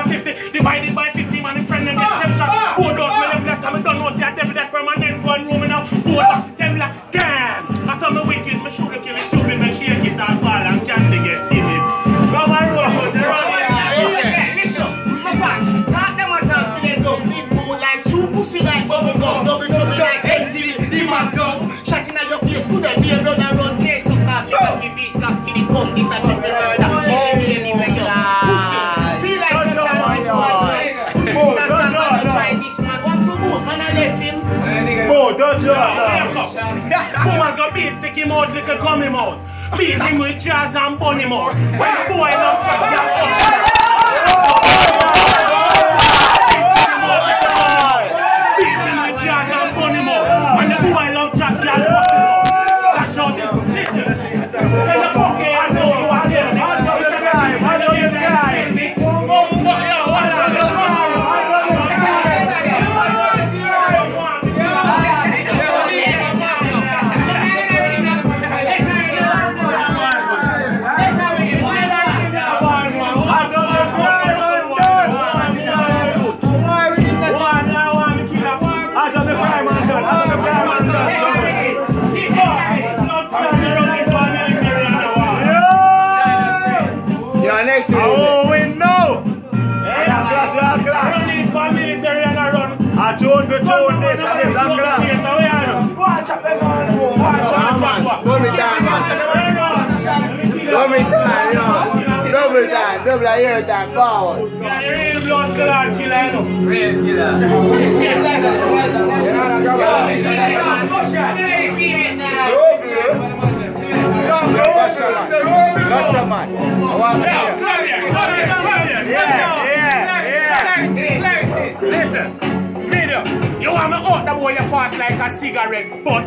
50 divided by 50 man in friend them get them shot. Both those me left left and me don't know see a devil that permanent one room now. Both of them like damn. I saw me wicked, me should have killed it stupid, me shake it and ball and candy get timid. Go and roll, listen, my fans, not them a talk to them down big boot like two pussy like bubble gum, double trouble like empty, the man down. Shotting at your face, could I be a run and run case so cock, you got me beast, cock, till it come, this a triple murder. Anyway, yo, pussy, feel like you can this one, that's a man to try this man, what to do, man I left him. Oh, don't you? Woman's got beat, stick him out, little gummy mouth. Beat him with jazz and bunny mouth. When the boy love chat, beat him with jazz and bunny mouth. When the boy love chat, that's how this. Listen, say the fuck I know you are telling me. I know you're telling me. Joan for Joan, this and this and that. Watch up and watch up. Double time, double air time, forward. Real blood killer, killer. Real killer. Listen. You want me out the boy you fast like a cigarette butt.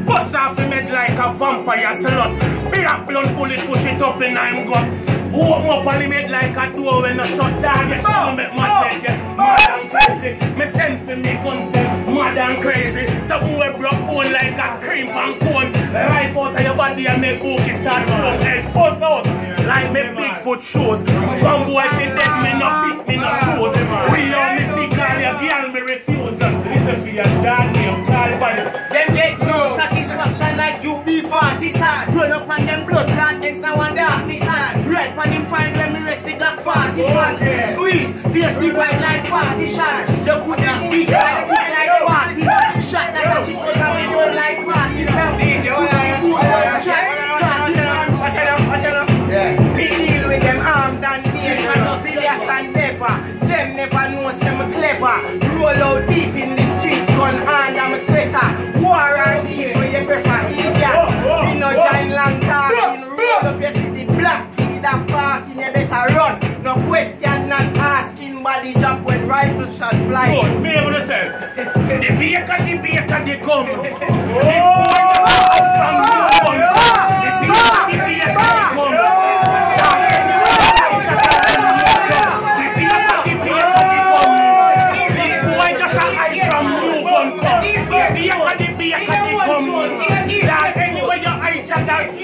Bust off the head like a vampire slut. Black blunt bullet push it up in I'm gut. Open up on the head like a door when I shut down. You should make my head get mad and crazy. Me send for me gun cell mad and crazy. So boy broke bone like a cream and cone. Life out of your body and make bookie start from head bust out like me Bigfoot shoes. Some boy say dead me no beat me no choose. We on me see call your girl me refuse. Just listen for your dad name call body. Them get no satisfaction like you be 40 sad. Run up on them blood clot things now and darkness hand. Right on him fine when me rest the Glock 41. Squeeze, face divide like partition. You put them weak like quick like party. Shot that a chick out and me go like party. Pussy good one shot. Watch it up. We deal with them armed and dangerous, serious and never. Them never know them clever. Roll out deep in the streets, gun hand and a sweater. War and peace where you prefer idiot. We no giant long talking. Roll up your city black tea that parking, you better run. No question, not asking. Body jump when rifle shot fly. Be able to say, the baker, they come. This boy just from the gun. The baker, they come.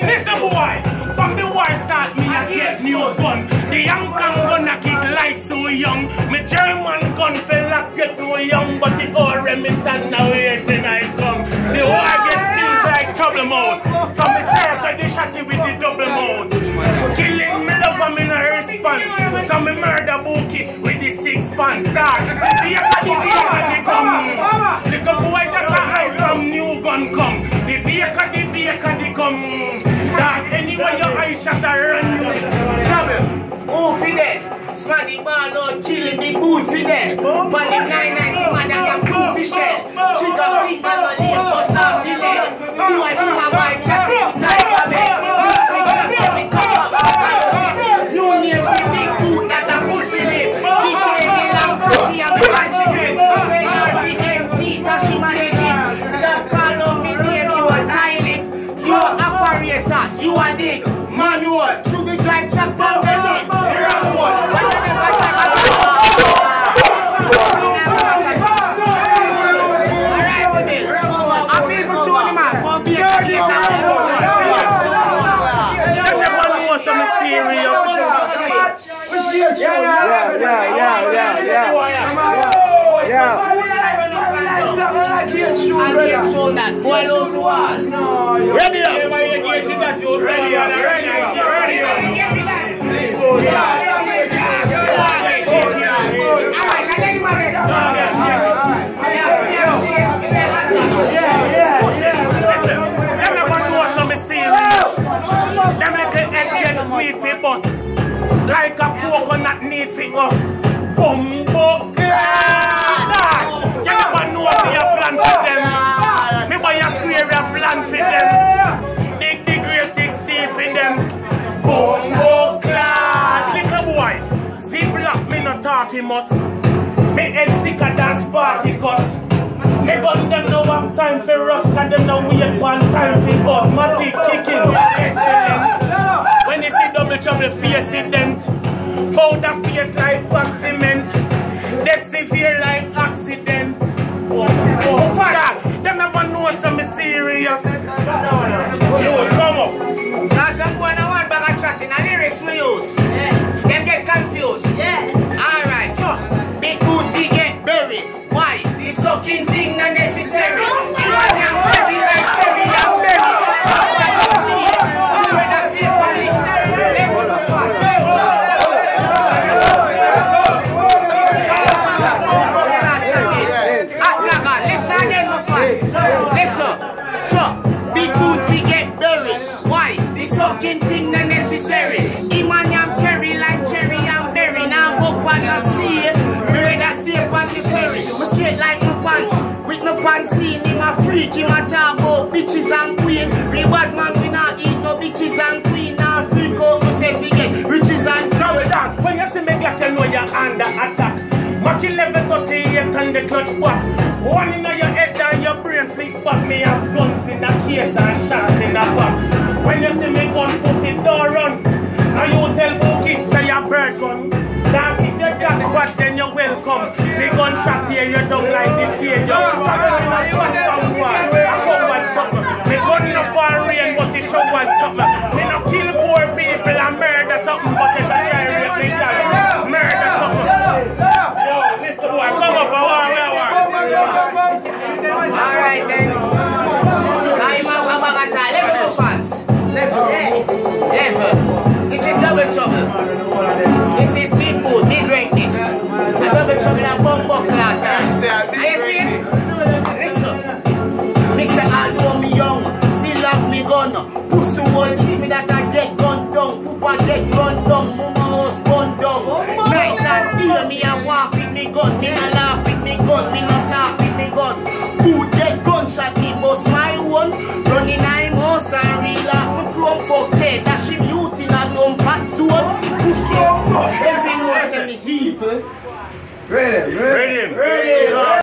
Listen boy, from the war start me I get new gun. The young gun gonna kick like so young. My German gun feel like you too young, but it all remittent away when I come. The war gets things like trouble mode. So me circle the shotty with the double mode. Killing me love and me no response. So me murder bookie with the 6 pants start. The baker come. Little boy just a hide from new gun come. The baker they come. That anyway your eye shot a run you. Trouble, who fi dead? Smaddy ball out killing the boot fi dead. Panic 990 man and blue fi shed. Trigger finger no leave bust off the leg. Who I do my wife just to tiger bed. This week let me come up. New name the big boot that a pussy lip. He came in and putty and the bad chicken. When I read empty that she manage it. Stop call on me name you a toilet. You a operator, you a dig, manual, to the drive track down the lane, ramble, alright, I'm people showing them out, Boy, lose one. Ready up. Ready up. Them little head get sweet for bus. Like a coconut need for us. Bumbo clad. You never know what you plan for them. Me buy a square of land for them. Big grade 60 for them. Bumbo clad. Little boy, zip-lock me no talking must. Me head sicker than Spartacus. Me gun them no have time for us, cause them no wait one time for us. Matic kicking, excellent. When you see double trouble face it dent. Powder face like back cement. Dead severe like accident. Oh, God, them never know some serious. Yo, come up. Now some boy no one bag of chatting, and lyrics we use. Them get confused. Alright, so big boots we get buried. Why? The sucking thing not necessary. You want them berry like cherry and berry. You better stay for it. Level of fat. Listen again, my fans. Listen. So, big boots we get buried. Why? The sucking thing not necessary. Emmanuel carry like cherry and berry. Now go on the sea. We rather stay on the ferry. We straight like my pants. With my pants in, him a freak, him a talk about bitches and queen. We bad man, we not eat no bitches and queen. Now freak out, we say we get riches and Hold on. When you see me glad you know you're under attack. Mach 11:38 and the clutch back. One in your head and your brain flick back. Me have guns in the case and shots in the back. When you see me gun pussy don't run. Now you tell Bookie say your bird gun. That if you got what then you're welcome. The gunshot here you don't like this stadium. Traveling a gun somewhere. I come with something. Me gun no for rain but it show one something. Me no kill poor people and murder something but if I try to rape me girl. Murder something. Yo, Mr. Boy, come up and walk. alright then. I'm a Wabagata. Level fans. Level. This is double trouble. This is big boot, big rank this. A double trouble and bumbo clock. Are you see it? Listen. Mr. Although me young, still have me gun. Pussy hold this me that I get gun down. Poopa get run down. Mama house gun down. Night and day me a walk with me gun. Me no laugh with me gun. Me no talk with me gun. Boot get gunshot me bust my one. Running I'm house and real off me chrome for dead. Dash him youth in a dumb pat zone. Pussy up. Every no say me evil. Ready.